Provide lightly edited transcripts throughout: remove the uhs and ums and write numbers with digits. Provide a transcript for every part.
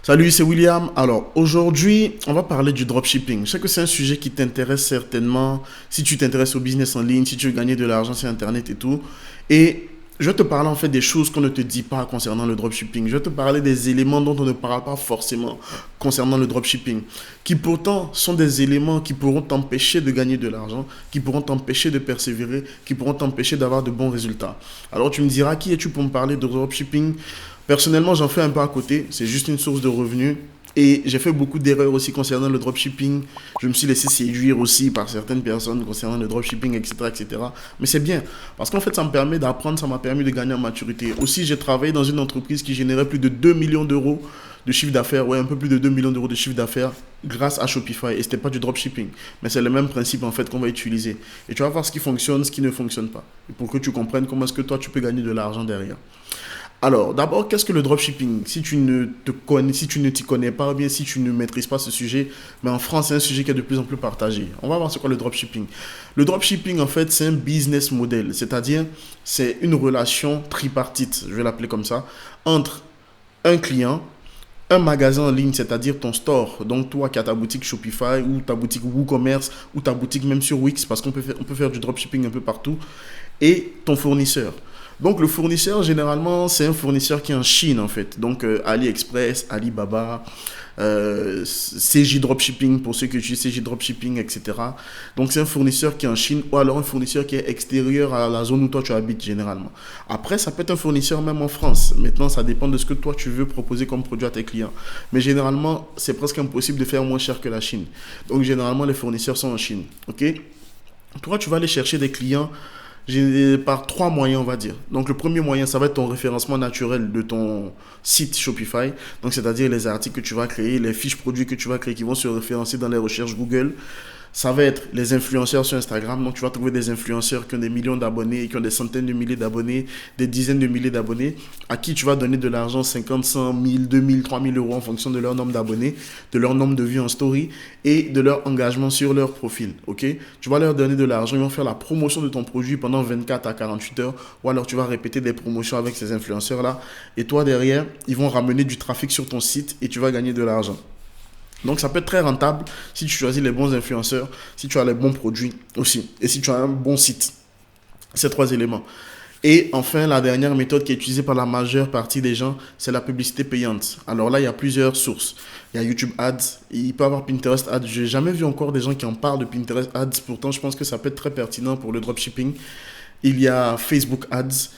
Salut, c'est William. Alors, aujourd'hui, on va parler du dropshipping. Je sais que c'est un sujet qui t'intéresse certainement si tu t'intéresses au business en ligne, si tu veux gagner de l'argent sur Internet et tout. Et je vais te parler en fait des choses qu'on ne te dit pas concernant le dropshipping. Je vais te parler des éléments dont on ne parle pas forcément concernant le dropshipping, qui pourtant sont des éléments qui pourront t'empêcher de gagner de l'argent, qui pourront t'empêcher de persévérer, qui pourront t'empêcher d'avoir de bons résultats. Alors, tu me diras, qui es-tu pour me parler de dropshipping? Personnellement, j'en fais un peu à côté. C'est juste une source de revenus. Et j'ai fait beaucoup d'erreurs aussi concernant le dropshipping. Je me suis laissé séduire aussi par certaines personnes concernant le dropshipping, etc., etc. Mais c'est bien. Parce qu'en fait, ça me permet d'apprendre, ça m'a permis de gagner en maturité. Aussi, j'ai travaillé dans une entreprise qui générait plus de 2 millions d'euros de chiffre d'affaires. Ouais, un peu plus de 2 millions d'euros de chiffre d'affaires grâce à Shopify. Et ce n'était pas du dropshipping. Mais c'est le même principe en fait qu'on va utiliser. Et tu vas voir ce qui fonctionne, ce qui ne fonctionne pas. Et pour que tu comprennes comment est-ce que toi, tu peux gagner de l'argent derrière. Alors, d'abord, qu'est-ce que le dropshipping? Si tu ne te connais, si tu ne t'y connais pas, ou bien si tu ne maîtrises pas ce sujet, mais en France, c'est un sujet qui est de plus en plus partagé. On va voir c'est quoi le dropshipping. Le dropshipping, en fait, c'est un business model, c'est-à-dire c'est une relation tripartite, je vais l'appeler comme ça, entre un client, un magasin en ligne, c'est-à-dire ton store, donc toi qui as ta boutique Shopify ou ta boutique WooCommerce ou ta boutique même sur Wix, parce qu'on peut faire du dropshipping un peu partout, et ton fournisseur. Donc le fournisseur, généralement, c'est un fournisseur qui est en Chine, en fait. Donc AliExpress, Alibaba, CJ Dropshipping, pour ceux qui utilisent CJ Dropshipping, etc. Donc c'est un fournisseur qui est en Chine ou alors un fournisseur qui est extérieur à la zone où toi tu habites, généralement. Après, ça peut être un fournisseur même en France. Maintenant, ça dépend de ce que toi tu veux proposer comme produit à tes clients. Mais généralement, c'est presque impossible de faire moins cher que la Chine. Donc généralement, les fournisseurs sont en Chine. Ok? Toi, tu vas aller chercher des clients par trois moyens, on va dire. Donc, le premier moyen, ça va être ton référencement naturel de ton site Shopify. Donc, c'est-à-dire les articles que tu vas créer, les fiches produits que tu vas créer qui vont se référencer dans les recherches Google. Ça va être les influenceurs sur Instagram. Donc, tu vas trouver des influenceurs qui ont des millions d'abonnés, qui ont des centaines de milliers d'abonnés, des dizaines de milliers d'abonnés, à qui tu vas donner de l'argent, 50, 100, 1000, 2000, 3000 euros en fonction de leur nombre d'abonnés, de leur nombre de vues en story et de leur engagement sur leur profil. Ok? Tu vas leur donner de l'argent, ils vont faire la promotion de ton produit pendant 24 à 48 heures, ou alors tu vas répéter des promotions avec ces influenceurs-là. Et toi, derrière, ils vont ramener du trafic sur ton site et tu vas gagner de l'argent. Donc ça peut être très rentable si tu choisis les bons influenceurs, si tu as les bons produits aussi, et si tu as un bon site. Ces trois éléments. Et enfin, la dernière méthode qui est utilisée par la majeure partie des gens, c'est la publicité payante. Alors là, il y a plusieurs sources. Il y a YouTube Ads, il peut y avoir Pinterest Ads. Je n'ai jamais vu encore des gens qui en parlent de Pinterest Ads. Pourtant, je pense que ça peut être très pertinent pour le dropshipping. Il y a Facebook Ads,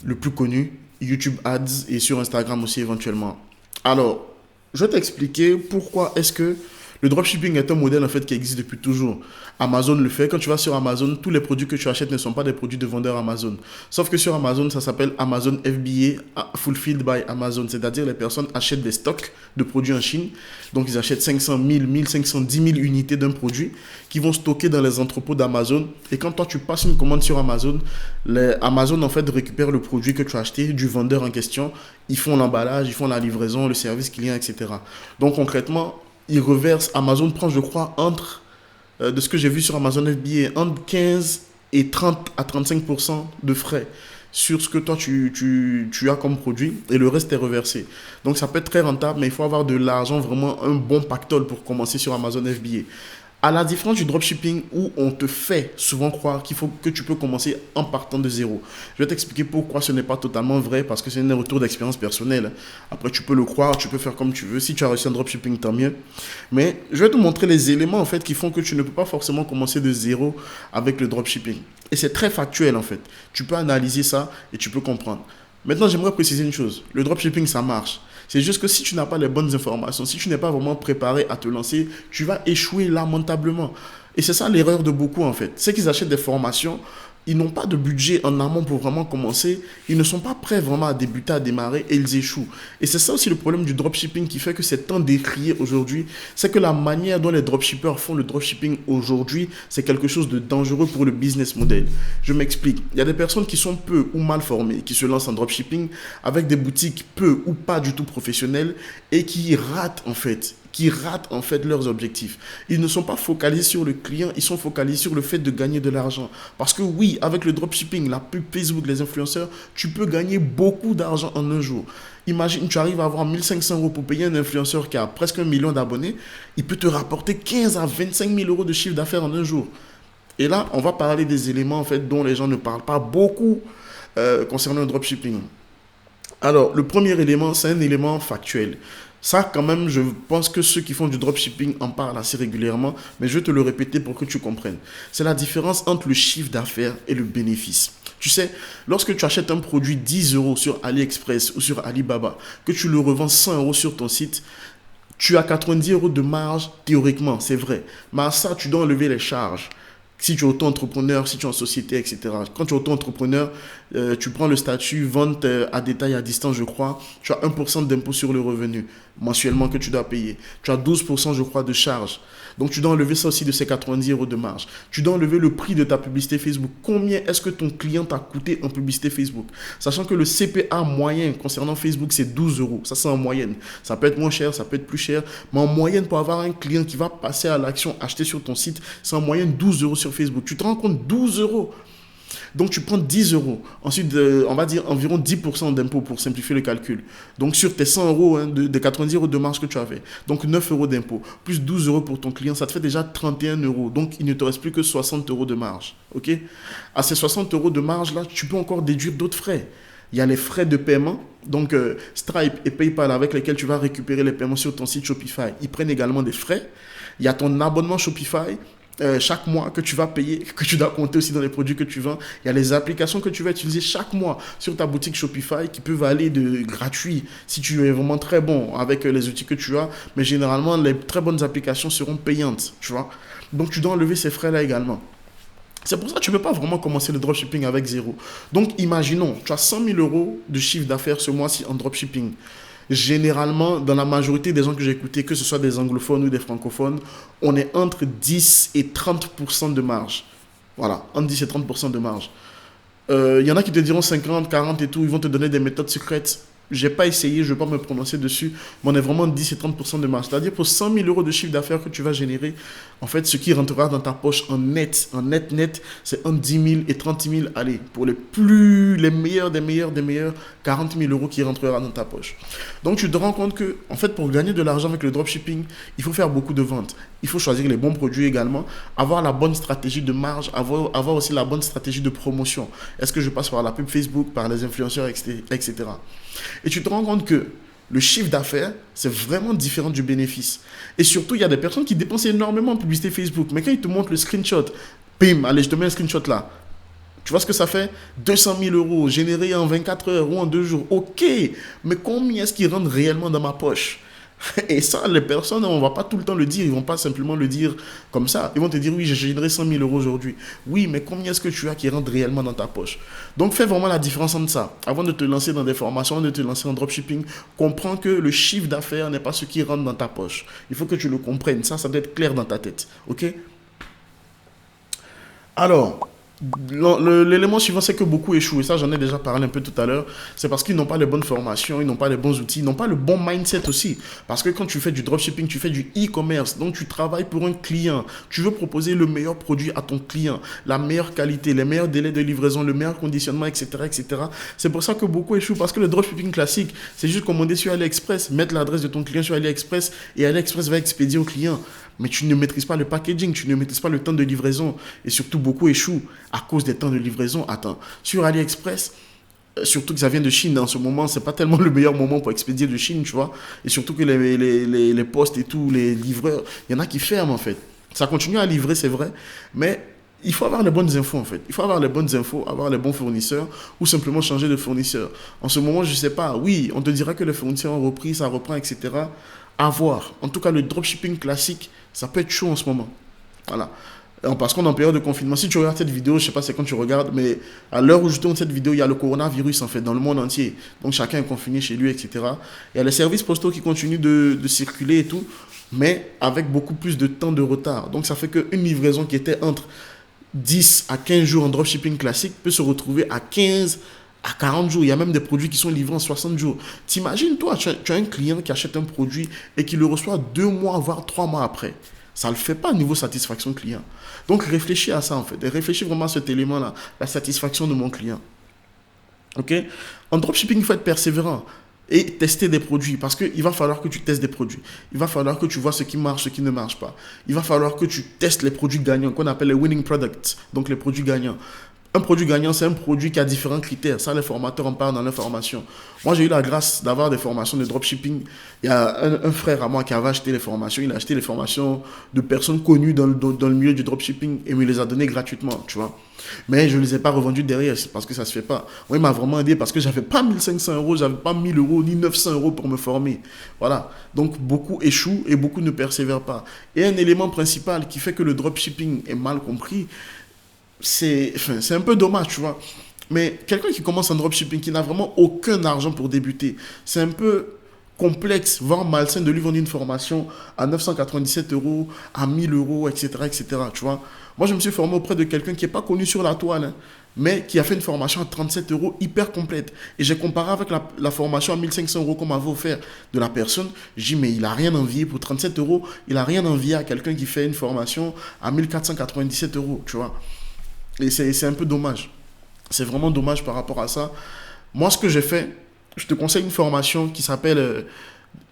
le plus connu, YouTube Ads et sur Instagram aussi éventuellement. Alors, je vais t'expliquer pourquoi est-ce que le dropshipping est un modèle en fait qui existe depuis toujours. Amazon le fait. Quand tu vas sur Amazon, tous les produits que tu achètes ne sont pas des produits de vendeurs Amazon. Sauf que sur Amazon, ça s'appelle Amazon FBA, Fulfilled by Amazon. C'est-à-dire les personnes achètent des stocks de produits en Chine. Donc ils achètent 500 000, 1500, 10 000 unités d'un produit qui vont stocker dans les entrepôts d'Amazon. Et quand toi tu passes une commande sur Amazon, Amazon en fait récupère le produit que tu as acheté du vendeur en question. Ils font l'emballage, ils font la livraison, le service client, etc. Donc concrètement, ils reversent, Amazon prend, je crois, de ce que j'ai vu sur Amazon FBA, entre 15 et 30 à 35% de frais sur ce que toi tu as comme produit et le reste est reversé. Donc ça peut être très rentable, mais il faut avoir de l'argent, vraiment un bon pactole pour commencer sur Amazon FBA. À la différence du dropshipping où on te fait souvent croire qu'il faut que tu peux commencer en partant de zéro. Je vais t'expliquer pourquoi ce n'est pas totalement vrai parce que c'est un retour d'expérience personnelle. Après, tu peux le croire, tu peux faire comme tu veux. Si tu as réussi un dropshipping, tant mieux. Mais je vais te montrer les éléments en fait qui font que tu ne peux pas forcément commencer de zéro avec le dropshipping. Et c'est très factuel en fait. Tu peux analyser ça et tu peux comprendre. Maintenant, j'aimerais préciser une chose. Le dropshipping, ça marche. C'est juste que si tu n'as pas les bonnes informations, si tu n'es pas vraiment préparé à te lancer, tu vas échouer lamentablement. Et c'est ça l'erreur de beaucoup en fait. C'est qu'ils achètent des formations, ils n'ont pas de budget en amont pour vraiment commencer, ils ne sont pas prêts vraiment à débuter, à démarrer et ils échouent. Et c'est ça aussi le problème du dropshipping qui fait que c'est tant décrié aujourd'hui, c'est que la manière dont les dropshippers font le dropshipping aujourd'hui, c'est quelque chose de dangereux pour le business model. Je m'explique. Il y a des personnes qui sont peu ou mal formées, qui se lancent en dropshipping avec des boutiques peu ou pas du tout professionnelles et qui ratent en fait, qui ratent en fait leurs objectifs. Ils ne sont pas focalisés sur le client, ils sont focalisés sur le fait de gagner de l'argent. Parce que oui, avec le dropshipping, la pub Facebook, les influenceurs, tu peux gagner beaucoup d'argent en un jour. Imagine, tu arrives à avoir 1500 euros pour payer un influenceur qui a presque 1 million d'abonnés, il peut te rapporter 15 à 25 000 euros de chiffre d'affaires en un jour. Et là, on va parler des éléments en fait dont les gens ne parlent pas beaucoup concernant le dropshipping. Alors, le premier élément, c'est un élément factuel. Ça, quand même, je pense que ceux qui font du dropshipping en parlent assez régulièrement, mais je vais te le répéter pour que tu comprennes. C'est la différence entre le chiffre d'affaires et le bénéfice. Tu sais, lorsque tu achètes un produit 10 euros sur AliExpress ou sur Alibaba, que tu le revends 100 euros sur ton site, tu as 90 euros de marge théoriquement, c'est vrai. Mais à ça, tu dois enlever les charges. Si tu es auto-entrepreneur, si tu es en société, etc. Quand tu es auto-entrepreneur, tu prends le statut vente à détail à distance, je crois. Tu as 1% d'impôt sur le revenu mensuellement que tu dois payer. Tu as 12%, je crois, de charges. Donc, tu dois enlever ça aussi de ces 90 euros de marge. Tu dois enlever le prix de ta publicité Facebook. Combien est-ce que ton client t'a coûté en publicité Facebook? Sachant que le CPA moyen concernant Facebook, c'est 12 euros. Ça, c'est en moyenne. Ça peut être moins cher, ça peut être plus cher. Mais en moyenne, pour avoir un client qui va passer à l'action, acheter sur ton site, c'est en moyenne 12 euros sur Facebook. Tu te rends compte, 12 euros. Donc, tu prends 10 euros. Ensuite, on va dire environ 10% d'impôt pour simplifier le calcul. Donc, sur tes 100 euros, hein, de 90 euros de marge que tu avais. Donc, 9 euros d'impôt. Plus 12 euros pour ton client, ça te fait déjà 31 euros. Donc, il ne te reste plus que 60 euros de marge. OK? À ces 60 euros de marge-là, tu peux encore déduire d'autres frais. Il y a les frais de paiement, donc Stripe et PayPal avec lesquels tu vas récupérer les paiements sur ton site Shopify. Ils prennent également des frais. Il y a ton abonnement Shopify. Chaque mois que tu vas payer, que tu dois compter aussi dans les produits que tu vends. Il y a les applications que tu vas utiliser chaque mois sur ta boutique Shopify qui peuvent aller de gratuit si tu es vraiment très bon avec les outils que tu as. Mais généralement, les très bonnes applications seront payantes, tu vois. Donc, tu dois enlever ces frais-là également. C'est pour ça que tu ne peux pas vraiment commencer le dropshipping avec zéro. Donc, imaginons, tu as 100 000 euros de chiffre d'affaires ce mois-ci en dropshipping. Généralement, dans la majorité des gens que j'ai écoutés, que ce soit des anglophones ou des francophones, on est entre 10 et 30% de marge. Voilà, entre 10 et 30% de marge. Y en a qui te diront 50, 40 et tout, ils vont te donner des méthodes secrètes. J'ai pas essayé, je ne vais pas me prononcer dessus, mais on est vraiment 10 et 30% de marge. C'est-à-dire pour 100 000 euros de chiffre d'affaires que tu vas générer, en fait, ce qui rentrera dans ta poche en net, c'est entre 10 000 et 30 000, allez, pour les meilleurs des meilleurs, 40 000 euros qui rentrera dans ta poche. Donc tu te rends compte que, en fait, pour gagner de l'argent avec le dropshipping, il faut faire beaucoup de ventes. Il faut choisir les bons produits également, avoir la bonne stratégie de marge, avoir aussi la bonne stratégie de promotion. Est-ce que je passe par la pub Facebook, par les influenceurs, etc. Et tu te rends compte que le chiffre d'affaires, c'est vraiment différent du bénéfice. Et surtout, il y a des personnes qui dépensent énormément en publicité Facebook. Mais quand ils te montrent le screenshot, bim, allez, je te mets un screenshot là. Tu vois ce que ça fait? 200 000 euros générés en 24 heures ou en 2 jours. Ok, mais combien est-ce qu'ils rentrent réellement dans ma poche? Et ça, les personnes, on ne va pas tout le temps le dire. Ils ne vont pas simplement le dire comme ça. Ils vont te dire, oui, j'ai généré 100 000 euros aujourd'hui. Oui, mais combien est-ce que tu as qui rentre réellement dans ta poche? Donc, fais vraiment la différence entre ça. Avant de te lancer dans des formations, avant de te lancer en dropshipping, comprends que le chiffre d'affaires n'est pas ce qui rentre dans ta poche. Il faut que tu le comprennes. Ça doit être clair dans ta tête. OK? Alors, l'élément suivant, c'est que beaucoup échouent. Et ça, j'en ai déjà parlé un peu tout à l'heure. C'est parce qu'ils n'ont pas les bonnes formations, ils n'ont pas les bons outils, ils n'ont pas le bon mindset aussi. Parce que quand tu fais du dropshipping, tu fais du e-commerce. Donc, tu travailles pour un client. Tu veux proposer le meilleur produit à ton client, la meilleure qualité, les meilleurs délais de livraison, le meilleur conditionnement, etc., etc. C'est pour ça que beaucoup échouent. Parce que le dropshipping classique, c'est juste commander sur AliExpress, mettre l'adresse de ton client sur AliExpress et AliExpress va expédier au client. Mais tu ne maîtrises pas le packaging, tu ne maîtrises pas le temps de livraison. Et surtout, beaucoup échouent à cause des temps de livraison. Attends, sur AliExpress, surtout que ça vient de Chine en ce moment, c'est pas tellement le meilleur moment pour expédier de Chine, tu vois. Et surtout que les postes et tout, les livreurs, il y en a qui ferment en fait. Ça continue à livrer, c'est vrai, mais il faut avoir les bonnes infos en fait. Il faut avoir les bonnes infos, avoir les bons fournisseurs ou simplement changer de fournisseur. En ce moment, je sais pas, oui, on te dira que les fournisseurs ont repris, ça reprend, etc. À voir. En tout cas, le dropshipping classique, ça peut être chaud en ce moment. Voilà. Parce qu'on est en période de confinement. Si tu regardes cette vidéo, je ne sais pas c'est quand tu regardes, mais à l'heure où je tourne cette vidéo, il y a le coronavirus en fait dans le monde entier. Donc chacun est confiné chez lui, etc. Il y a les services postaux qui continuent de circuler et tout, mais avec beaucoup plus de temps de retard. Donc ça fait qu'une livraison qui était entre 10 à 15 jours en dropshipping classique peut se retrouver à 15 à 40 jours. Il y a même des produits qui sont livrés en 60 jours. T'imagines, toi, tu as un client qui achète un produit et qui le reçoit 2 mois, voire 3 mois après. Ça ne le fait pas niveau satisfaction client. Donc réfléchis à ça en fait. Et réfléchis vraiment à cet élément-là, la satisfaction de mon client. Ok? En dropshipping, il faut être persévérant et tester des produits parce qu'il va falloir que tu testes des produits. Il va falloir que tu vois ce qui marche, ce qui ne marche pas. Il va falloir que tu testes les produits gagnants qu'on appelle les winning products, donc les produits gagnants. Un produit gagnant, c'est un produit qui a différents critères. Ça, les formateurs en parlent dans leur formation. Moi, j'ai eu la grâce d'avoir des formations de dropshipping. Il y a un frère à moi qui avait acheté les formations. Il a acheté les formations de personnes connues dans le milieu du dropshipping et me les a données gratuitement, tu vois. Mais je ne les ai pas revendus derrière, c'est parce que ça ne se fait pas. Moi, il m'a vraiment aidé parce que je n'avais pas 1500 euros, je n'avais pas 1000 euros ni 900 euros pour me former. Voilà. Donc, beaucoup échouent et beaucoup ne persévèrent pas. Et un élément principal qui fait que le dropshipping est mal compris, c'est un peu dommage, tu vois. Mais quelqu'un qui commence en dropshipping, qui n'a vraiment aucun argent pour débuter, c'est un peu complexe, voire malsain de lui vendre une formation à 997 euros, à 1000 euros, etc., etc., tu vois. Moi, je me suis formé auprès de quelqu'un qui n'est pas connu sur la toile, hein, mais qui a fait une formation à 37 euros hyper complète. Et j'ai comparé avec la formation à 1500 euros qu'on m'avait offert de la personne. J'ai dit, mais il n'a rien envié pour 37 euros, il n'a rien envié à quelqu'un qui fait une formation à 1497 euros, tu vois. Et c'est un peu dommage. C'est vraiment dommage par rapport à ça. Moi, ce que j'ai fait, je te conseille une formation qui s'appelle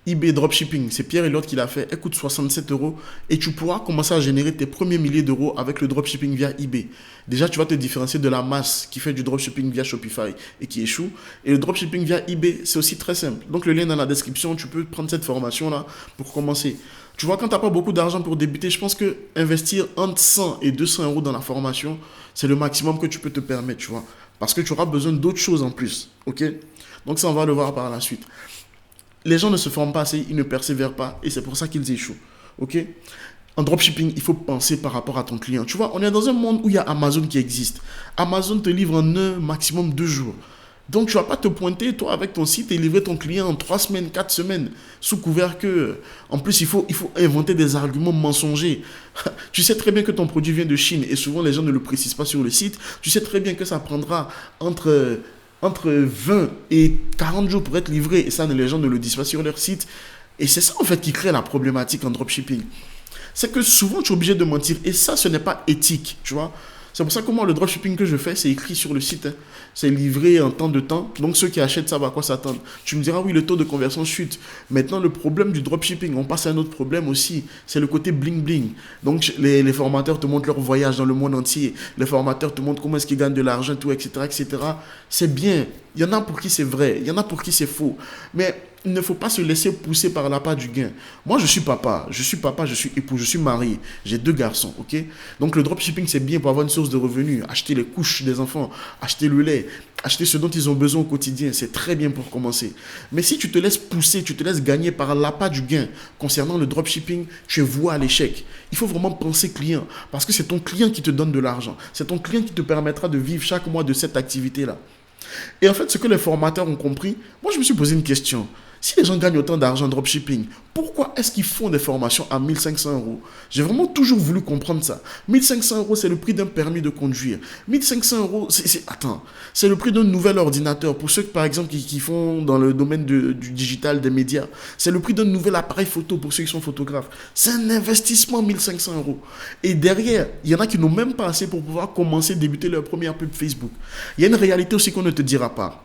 eBay Dropshipping. C'est Pierre Elliott qui l'a fait. Elle coûte 67 euros et tu pourras commencer à générer tes premiers milliers d'euros avec le dropshipping via eBay. Déjà, tu vas te différencier de la masse qui fait du dropshipping via Shopify et qui échoue. Et le dropshipping via eBay, c'est aussi très simple. Donc, le lien dans la description, tu peux prendre cette formation-là pour commencer. Tu vois, quand tu n'as pas beaucoup d'argent pour débuter, je pense que investir entre 100 et 200 euros dans la formation, c'est le maximum que tu peux te permettre, tu vois. Parce que tu auras besoin d'autres choses en plus, ok? Donc ça, on va le voir par la suite. Les gens ne se forment pas assez, ils ne persévèrent pas, et c'est pour ça qu'ils échouent, ok? En dropshipping, il faut penser par rapport à ton client. Tu vois, on est dans un monde où il y a Amazon qui existe. Amazon te livre en un, maximum 2 jours. Donc, tu ne vas pas te pointer, toi, avec ton site et livrer ton client en 3 semaines, 4 semaines, sous couvert que... En plus, il faut inventer des arguments mensongers. Tu sais très bien que ton produit vient de Chine et souvent, les gens ne le précisent pas sur le site. Tu sais très bien que ça prendra entre 20 et 40 jours pour être livré et ça, les gens ne le disent pas sur leur site. Et c'est ça, en fait, qui crée la problématique en dropshipping. C'est que souvent, tu es obligé de mentir et ça, ce n'est pas éthique, tu vois. C'est pour ça que moi, le dropshipping que je fais, c'est écrit sur le site. Hein. C'est livré en temps de temps. Donc, ceux qui achètent savent à quoi s'attendre. Tu me diras, oui, le taux de conversion chute. Maintenant, le problème du dropshipping, on passe à un autre problème aussi. C'est le côté bling-bling. Donc, les formateurs te montrent leur voyage dans le monde entier. Les formateurs te montrent comment est-ce qu'ils gagnent de l'argent, tout, etc., etc. C'est bien. Il y en a pour qui c'est vrai. Il y en a pour qui c'est faux. Mais il ne faut pas se laisser pousser par l'appât du gain. Moi, je suis papa, je suis époux, je suis marié, j'ai 2 garçons, ok? Donc, le dropshipping, c'est bien pour avoir une source de revenus, acheter les couches des enfants, acheter le lait, acheter ce dont ils ont besoin au quotidien, c'est très bien pour commencer. Mais si tu te laisses pousser, tu te laisses gagner par l'appât du gain concernant le dropshipping, tu es voué à l'échec. Il faut vraiment penser client, parce que c'est ton client qui te donne de l'argent, c'est ton client qui te permettra de vivre chaque mois de cette activité-là. Et en fait, ce que les formateurs ont compris, moi, je me suis posé une question. Si les gens gagnent autant d'argent en dropshipping, pourquoi est-ce qu'ils font des formations à 1500 euros? J'ai vraiment toujours voulu comprendre ça. 1500 euros, c'est le prix d'un permis de conduire. 1500 euros, c'est le prix d'un nouvel ordinateur. Pour ceux, par exemple, qui font dans le domaine du digital, des médias, c'est le prix d'un nouvel appareil photo pour ceux qui sont photographes. C'est un investissement, 1500 euros. Et derrière, il y en a qui n'ont même pas assez pour pouvoir commencer, débuter leur première pub Facebook. Il y a une réalité aussi qu'on ne te dira pas.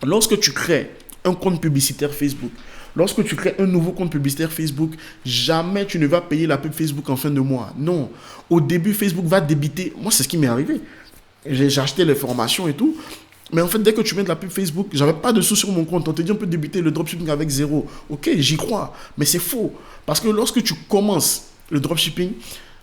Lorsque tu crées un compte publicitaire Facebook, lorsque tu crées un nouveau compte publicitaire Facebook, jamais tu ne vas payer la pub Facebook en fin de mois. Non. Au début, Facebook va débiter. Moi, c'est ce qui m'est arrivé. J'ai acheté les formations et tout. Mais en fait, dès que tu mets de la pub Facebook, j'avais pas de sous sur mon compte. On te dit on peut débuter le dropshipping avec 0. Ok, j'y crois. Mais c'est faux. Parce que lorsque tu commences le dropshipping,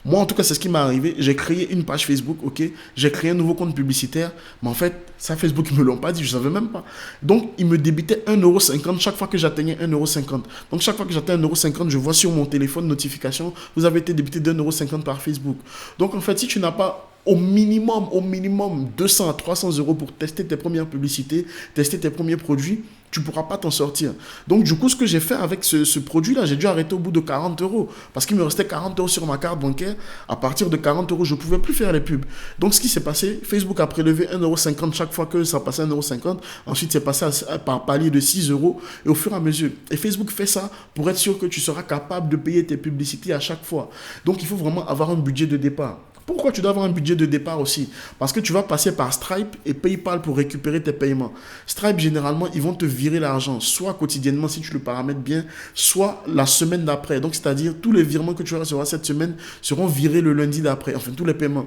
moi, en tout cas, c'est ce qui m'est arrivé. J'ai créé une page Facebook, ok. J'ai créé un nouveau compte publicitaire. Mais en fait, ça, Facebook, ils ne me l'ont pas dit. Je ne savais même pas. Donc, ils me débitaient 1,50 € chaque fois que j'atteignais 1,50 €. Donc, chaque fois que j'atteins 1,50 €, je vois sur mon téléphone notification, vous avez été débité d'1,50 € par Facebook. Donc, en fait, si tu n'as pas au minimum 200 à 300 € pour tester tes premières publicités, tester tes premiers produits, tu ne pourras pas t'en sortir. Donc, du coup, ce que j'ai fait avec ce produit-là, j'ai dû arrêter au bout de 40 euros. Parce qu'il me restait 40 euros sur ma carte bancaire. À partir de 40 euros, je ne pouvais plus faire les pubs. Donc, ce qui s'est passé, Facebook a prélevé 1,50 € chaque fois que ça passait 1,50 €. Ensuite, c'est passé par palier de 6 euros. Et au fur et à mesure. Et Facebook fait ça pour être sûr que tu seras capable de payer tes publicités à chaque fois. Donc, il faut vraiment avoir un budget de départ. Pourquoi tu dois avoir un budget de départ aussi? Parce que tu vas passer par Stripe et PayPal pour récupérer tes paiements. Stripe, généralement, ils vont te virer l'argent, soit quotidiennement si tu le paramètres bien, soit la semaine d'après. Donc, c'est-à-dire, tous les virements que tu vas recevoir cette semaine seront virés le lundi d'après. Enfin, tous les paiements.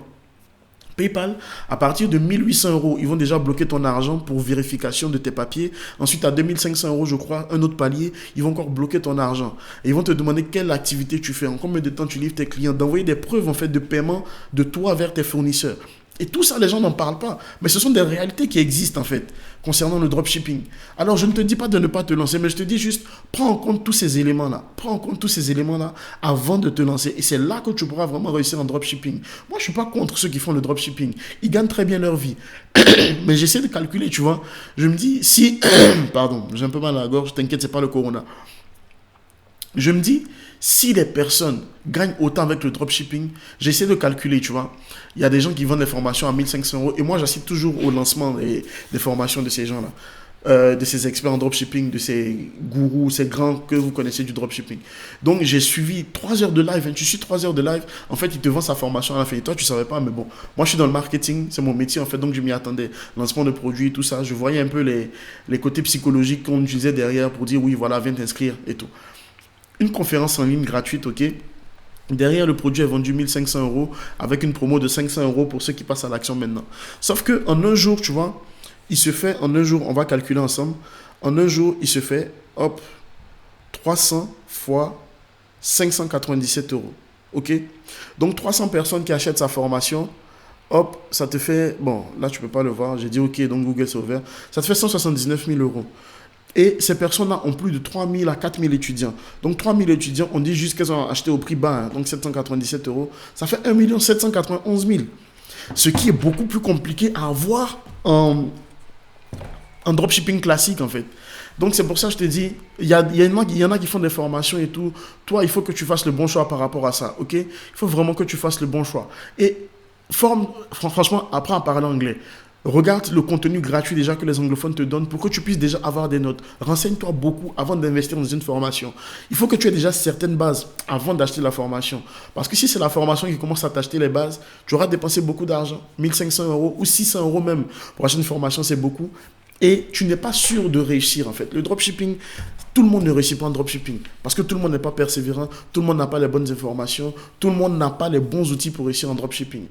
PayPal, à partir de 1800 euros, ils vont déjà bloquer ton argent pour vérification de tes papiers. Ensuite, à 2500 euros, je crois, un autre palier, ils vont encore bloquer ton argent. Et ils vont te demander quelle activité tu fais, en combien de temps tu livres tes clients, d'envoyer des preuves en fait de paiement de toi vers tes fournisseurs. Et tout ça, les gens n'en parlent pas. Mais ce sont des réalités qui existent, en fait, concernant le dropshipping. Alors, je ne te dis pas de ne pas te lancer, mais je te dis juste, prends en compte tous ces éléments-là. Prends en compte tous ces éléments-là avant de te lancer. Et c'est là que tu pourras vraiment réussir en dropshipping. Moi, je ne suis pas contre ceux qui font le dropshipping. Ils gagnent très bien leur vie. Mais j'essaie de calculer, tu vois. Je me dis, si... Pardon, j'ai un peu mal à la gorge. T'inquiète, c'est pas le corona. Je me dis, si les personnes gagnent autant avec le dropshipping, j'essaie de calculer, tu vois. Il y a des gens qui vendent des formations à 1500 euros et moi, j'assiste toujours au lancement des formations de ces gens-là, de ces experts en dropshipping, de ces gourous, ces grands que vous connaissez du dropshipping. Donc, j'ai suivi 3 heures de live. Tu suis 3 heures de live. En fait, il te vend sa formation à la fin. Et toi, tu ne savais pas, mais bon, moi, je suis dans le marketing. C'est mon métier, en fait. Donc, je m'y attendais. Lancement de produits, tout ça. Je voyais un peu les côtés psychologiques qu'on utilisait derrière pour dire, oui, voilà, viens t'inscrire et tout. Une conférence en ligne gratuite, ok. Derrière, le produit est vendu 1500 euros avec une promo de 500 euros pour ceux qui passent à l'action maintenant. Sauf qu'en un jour, tu vois, il se fait, en un jour, on va calculer ensemble, en un jour, il se fait, hop, 300 fois 597 euros. Ok. Donc, 300 personnes qui achètent sa formation, hop, ça te fait, bon, là, tu ne peux pas le voir, j'ai dit ok, donc Google s'est ouvert, ça te fait 179 000 euros. Et ces personnes-là ont plus de 3 000 à 4 000 étudiants. Donc 3 000 étudiants, on dit juste qu'elles ont acheté au prix bas, hein, donc 797 euros. Ça fait 1 791 000. Ce qui est beaucoup plus compliqué à avoir en dropshipping classique en fait. Donc c'est pour ça que je te dis, il y en a qui font des formations et tout. Toi, il faut que tu fasses le bon choix par rapport à ça, ok? Il faut vraiment que tu fasses le bon choix. Et franchement, apprends à parler anglais. Regarde le contenu gratuit déjà que les anglophones te donnent pour que tu puisses déjà avoir des notes. Renseigne-toi beaucoup avant d'investir dans une formation. Il faut que tu aies déjà certaines bases avant d'acheter la formation. Parce que si c'est la formation qui commence à t'acheter les bases, tu auras dépensé beaucoup d'argent. 1500 euros ou 600 euros même. Pour acheter une formation, c'est beaucoup. Et tu n'es pas sûr de réussir en fait. Le dropshipping, tout le monde ne réussit pas en dropshipping. Parce que tout le monde n'est pas persévérant, tout le monde n'a pas les bonnes informations, tout le monde n'a pas les bons outils pour réussir en dropshipping.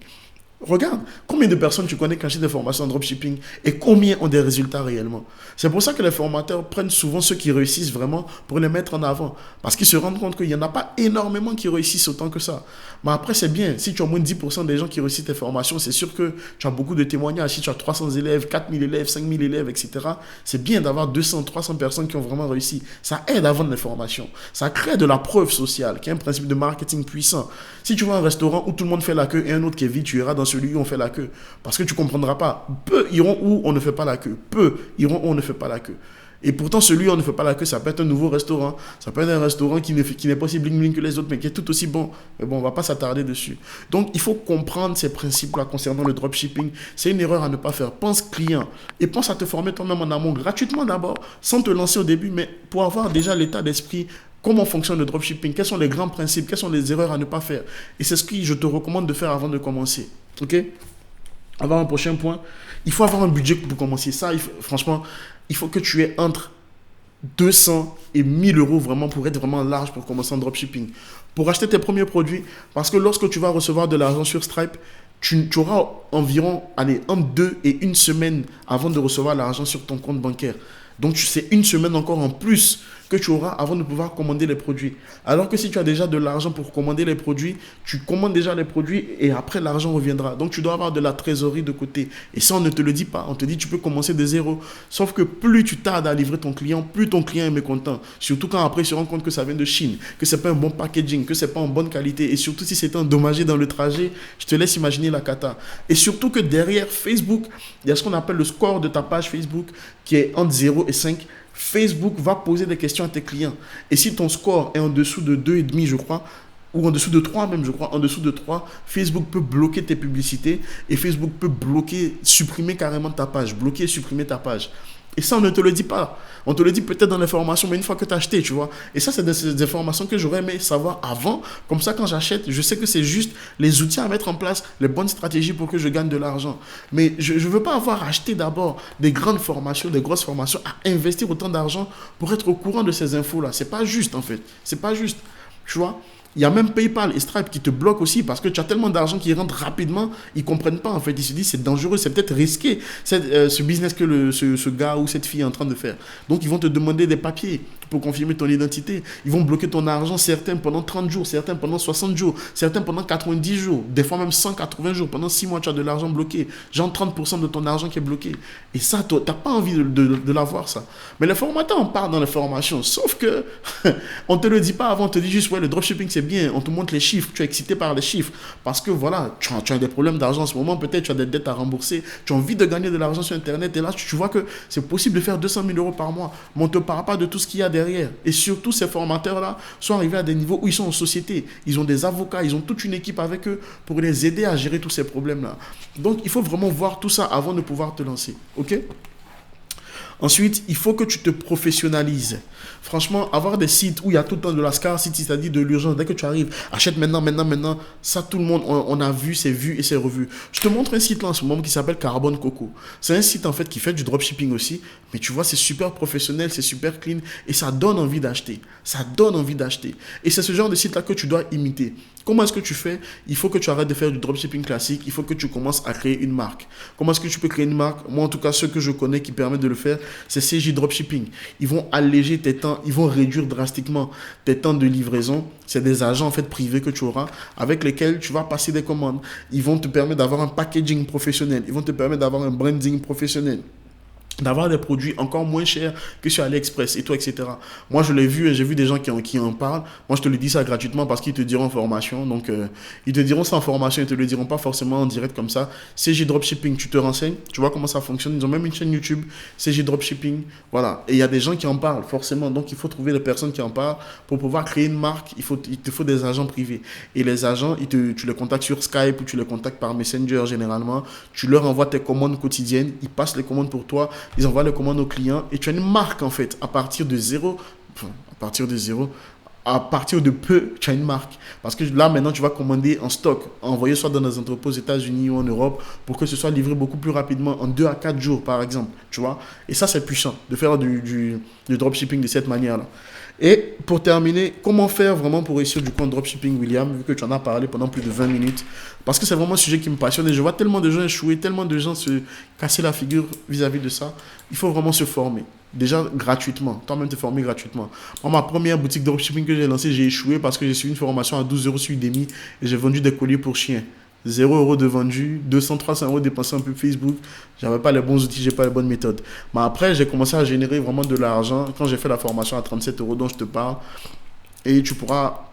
Regarde, combien de personnes tu connais qui achètent des formations en dropshipping et combien ont des résultats réellement. C'est pour ça que les formateurs prennent souvent ceux qui réussissent vraiment pour les mettre en avant. Parce qu'ils se rendent compte qu'il n'y en a pas énormément qui réussissent autant que ça. Mais après, c'est bien. Si tu as au moins 10% des gens qui réussissent tes formations, c'est sûr que tu as beaucoup de témoignages. Si tu as 300 élèves, 4000 élèves, 5000 élèves, etc., c'est bien d'avoir 200, 300 personnes qui ont vraiment réussi. Ça aide à vendre les formations. Ça crée de la preuve sociale, qui est un principe de marketing puissant. Si tu vois un restaurant où tout le monde fait la queue et un autre qui est vide, tu iras dans celui où on fait la queue. Parce que tu ne comprendras pas. Peu iront où on ne fait pas la queue. Peu iront où on ne fait pas la queue. Et pourtant, celui où on ne fait pas la queue, ça peut être un nouveau restaurant. Ça peut être un restaurant qui n'est pas aussi bling bling que les autres, mais qui est tout aussi bon. Mais bon, on ne va pas s'attarder dessus. Donc, il faut comprendre ces principes-là concernant le dropshipping. C'est une erreur à ne pas faire. Pense client. Et pense à te former toi-même en amont, gratuitement d'abord, sans te lancer au début, mais pour avoir déjà l'état d'esprit. Comment fonctionne le dropshipping? Quels sont les grands principes? Quelles sont les erreurs à ne pas faire? Et c'est ce que je te recommande de faire avant de commencer. Ok? Avant un prochain point, il faut avoir un budget pour commencer. Ça, franchement, il faut que tu aies entre 200 et 1000 euros vraiment pour être vraiment large pour commencer en dropshipping. Pour acheter tes premiers produits, parce que lorsque tu vas recevoir de l'argent sur Stripe, tu auras environ entre 2 et 1 semaine avant de recevoir l'argent sur ton compte bancaire. Donc, c'est 1 semaine encore en plus que tu auras avant de pouvoir commander les produits. Alors que si tu as déjà de l'argent pour commander les produits, tu commandes déjà les produits et après l'argent reviendra. Donc tu dois avoir de la trésorerie de côté. Et ça, on ne te le dit pas. On te dit tu peux commencer de zéro. Sauf que plus tu tardes à livrer ton client, plus ton client est mécontent. Surtout quand après il se rend compte que ça vient de Chine, que c'est pas un bon packaging, que c'est pas en bonne qualité. Et surtout si c'est endommagé dans le trajet, je te laisse imaginer la cata. Et surtout que derrière Facebook, il y a ce qu'on appelle le score de ta page Facebook qui est entre 0 et 5. Facebook va poser des questions à tes clients. Et si ton score est en dessous de 2,5, je crois, ou en dessous de 3 même, je crois, en dessous de 3, Facebook peut bloquer tes publicités et Facebook peut bloquer, supprimer carrément ta page, bloquer et supprimer ta page. Et ça, on ne te le dit pas. On te le dit peut-être dans l'information, mais une fois que tu as acheté, tu vois. Et ça, c'est des informations que j'aurais aimé savoir avant. Comme ça, quand j'achète, je sais que c'est juste les outils à mettre en place, les bonnes stratégies pour que je gagne de l'argent. Mais je ne veux pas avoir acheté d'abord des grandes formations, des grosses formations, à investir autant d'argent pour être au courant de ces infos-là. C'est pas juste, en fait. C'est pas juste. Tu vois. Il y a même PayPal et Stripe qui te bloquent aussi parce que tu as tellement d'argent qui rentre rapidement, ils ne comprennent pas en fait. Ils se disent c'est dangereux, c'est peut-être risqué ce business que ce gars ou cette fille est en train de faire. Donc ils vont te demander des papiers pour confirmer ton identité. Ils vont bloquer ton argent, certains pendant 30 jours, certains pendant 60 jours, certains pendant 90 jours, des fois même 180 jours. Pendant 6 mois, tu as de l'argent bloqué. Genre 30% de ton argent qui est bloqué. Et ça, tu n'as pas envie de l'avoir ça. Mais les formateurs en parlent dans les formations. Sauf que on ne te le dit pas avant, on te dit juste ouais, le dropshipping c'est bien, on te montre les chiffres, tu es excité par les chiffres, parce que voilà, tu as des problèmes d'argent en ce moment, peut-être tu as des dettes à rembourser, tu as envie de gagner de l'argent sur Internet, et là tu vois que c'est possible de faire 200 000 euros par mois, mais on ne te parle pas de tout ce qu'il y a derrière. Et surtout, ces formateurs-là sont arrivés à des niveaux où ils sont en société, ils ont des avocats, ils ont toute une équipe avec eux pour les aider à gérer tous ces problèmes-là. Donc il faut vraiment voir tout ça avant de pouvoir te lancer, ok ? Ensuite, il faut que tu te professionnalises. Franchement, avoir des sites où il y a tout le temps de la scarcity, c'est-à-dire de l'urgence, dès que tu arrives, achète maintenant, ça tout le monde, on a vu, c'est vu et c'est revu. Je te montre un site là en ce moment qui s'appelle Carbone Coco. C'est un site en fait qui fait du dropshipping aussi, mais tu vois, c'est super professionnel, c'est super clean et ça donne envie d'acheter. Ça donne envie d'acheter. Et c'est ce genre de site là que tu dois imiter. Comment est-ce que tu fais? Il faut que tu arrêtes de faire du dropshipping classique, il faut que tu commences à créer une marque. Comment est-ce que tu peux créer une marque? Moi, en tout cas, ceux que je connais qui permettent de le faire, c'est CJ Dropshipping. Ils vont alléger tes temps, ils vont réduire drastiquement tes temps de livraison. C'est des agents en fait privés que tu auras avec lesquels tu vas passer des commandes. Ils vont te permettre d'avoir un packaging professionnel, ils vont te permettre d'avoir un branding professionnel, d'avoir des produits encore moins chers que sur AliExpress et tout, etc. Moi, je l'ai vu et j'ai vu des gens qui en parlent. Moi, je te le dis ça gratuitement parce qu'ils te diront en formation. Donc, ils te diront ça en formation, ils te le diront pas forcément en direct comme ça. CJ Dropshipping, tu te renseignes, tu vois comment ça fonctionne. Ils ont même une chaîne YouTube, CJ Dropshipping. Voilà. Et il y a des gens qui en parlent, forcément. Donc, il faut trouver des personnes qui en parlent. Pour pouvoir créer une marque, il te faut des agents privés. Et les agents, tu les contactes sur Skype ou tu les contactes par Messenger généralement. Tu leur envoies tes commandes quotidiennes. Ils passent les commandes pour toi. Ils envoient les commandes aux clients et tu as une marque en fait à partir de peu, tu as une marque. Parce que là, maintenant, tu vas commander en stock, envoyer soit dans des entrepôts aux États-Unis ou en Europe pour que ce soit livré beaucoup plus rapidement, en 2 à 4 jours, par exemple. Tu vois? Et ça, c'est puissant de faire du dropshipping de cette manière-là. Et pour terminer, comment faire vraiment pour réussir du coup en dropshipping, William, vu que tu en as parlé pendant plus de 20 minutes? Parce que c'est vraiment un sujet qui me passionne et je vois tellement de gens échouer, tellement de gens se casser la figure vis-à-vis de ça. Il faut vraiment se former. Déjà gratuitement, toi-même te former gratuitement. Moi, ma première boutique dropshipping que j'ai lancée, j'ai échoué parce que j'ai suivi une formation à 12 € sur Udemy et j'ai vendu des colliers pour chiens. 0 € de vendu, 200-300 € dépensés en pub Facebook. J'avais pas les bons outils, j'ai pas les bonnes méthodes. Mais après, j'ai commencé à générer vraiment de l'argent quand j'ai fait la formation à 37 € dont je te parle. Et tu pourras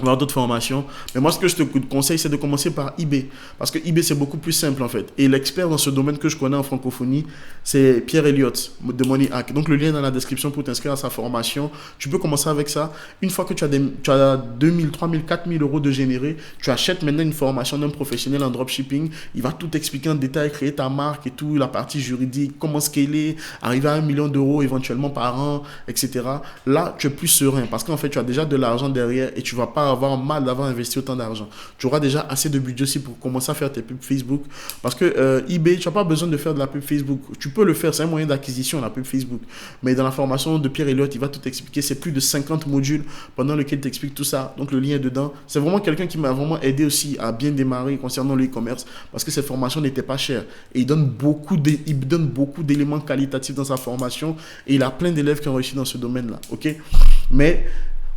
avoir d'autres formations. Mais moi, ce que je te conseille, c'est de commencer par eBay. Parce que eBay, c'est beaucoup plus simple, en fait. Et l'expert dans ce domaine que je connais en francophonie, c'est Pierre Elliott de Money Hack. Donc, le lien est dans la description pour t'inscrire à sa formation. Tu peux commencer avec ça. Une fois que tu as 2 000, 3 000, 4 000 € de générés, tu achètes maintenant une formation d'un professionnel en dropshipping. Il va tout expliquer en détail, créer ta marque et tout, la partie juridique, comment scaler, arriver à 1 million d'euros éventuellement par an, etc. Là, tu es plus serein parce qu'en fait, tu as déjà de l'argent derrière et tu ne vas pas avoir mal d'avoir investi autant d'argent. Tu auras déjà assez de budget aussi pour commencer à faire tes pubs Facebook. Parce que eBay, tu n'as pas besoin de faire de la pub Facebook. Tu peux le faire, c'est un moyen d'acquisition, la pub Facebook. Mais dans la formation de Pierre Elliott, il va tout expliquer. C'est plus de 50 modules pendant lesquels il t'explique tout ça. Donc le lien est dedans. C'est vraiment quelqu'un qui m'a vraiment aidé aussi à bien démarrer concernant le e-commerce parce que cette formation n'était pas chère. Et il donne beaucoup d'éléments qualitatifs dans sa formation et il a plein d'élèves qui ont réussi dans ce domaine-là. Ok? Mais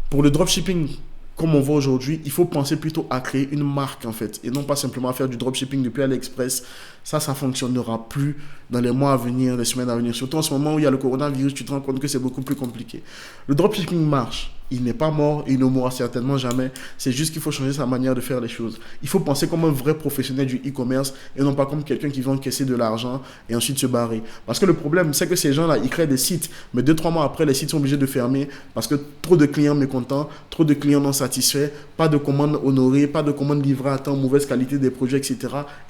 pour le dropshipping, comme on voit aujourd'hui, il faut penser plutôt à créer une marque en fait et non pas simplement à faire du dropshipping depuis AliExpress. Ça fonctionnera plus dans les mois à venir, les semaines à venir. Surtout en ce moment où il y a le coronavirus, tu te rends compte que c'est beaucoup plus compliqué. Le dropshipping marche. il n'est pas mort, il ne mourra certainement jamais. C'est juste qu'il faut changer sa manière de faire les choses. Il faut penser comme un vrai professionnel du e-commerce et non pas comme quelqu'un qui va encaisser de l'argent et ensuite se barrer. Parce que le problème, c'est que ces gens-là, ils créent des sites, mais 2-3 mois après, les sites sont obligés de fermer parce que trop de clients mécontents, trop de clients non satisfaits, pas de commandes honorées, pas de commandes livrées à temps, mauvaise qualité des produits, etc.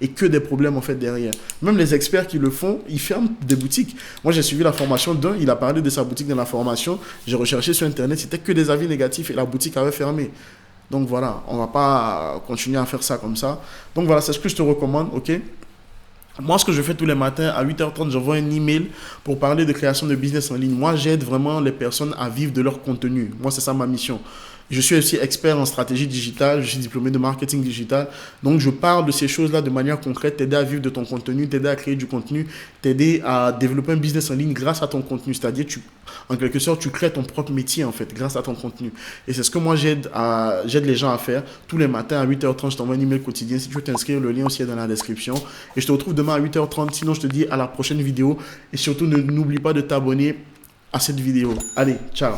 Et que des problèmes en fait derrière. Même les experts qui le font, ils ferment des boutiques. Moi, j'ai suivi la formation d'un, il a parlé de sa boutique dans la formation. J'ai recherché sur Internet, c'était que des avis négatifs et la boutique avait fermé. Donc voilà, on ne va pas continuer à faire ça comme ça. Donc voilà, c'est ce que je te recommande, ok? Moi, ce que je fais tous les matins à 8h30, j'envoie un email pour parler de création de business en ligne. Moi, j'aide vraiment les personnes à vivre de leur contenu. Moi, c'est ça ma mission. Je suis aussi expert en stratégie digitale, je suis diplômé de marketing digital. Donc, je parle de ces choses-là de manière concrète, t'aider à vivre de ton contenu, t'aider à créer du contenu, t'aider à développer un business en ligne grâce à ton contenu. C'est-à-dire, en quelque sorte, tu crées ton propre métier, en fait, grâce à ton contenu. Et c'est ce que moi, j'aide les gens à faire. Tous les matins à 8h30, je t'envoie un email quotidien. Si tu veux t'inscrire, le lien aussi est dans la description. Et je te retrouve demain à 8h30. Sinon, je te dis à la prochaine vidéo. Et surtout, n'oublie pas de t'abonner à cette vidéo. Allez, ciao.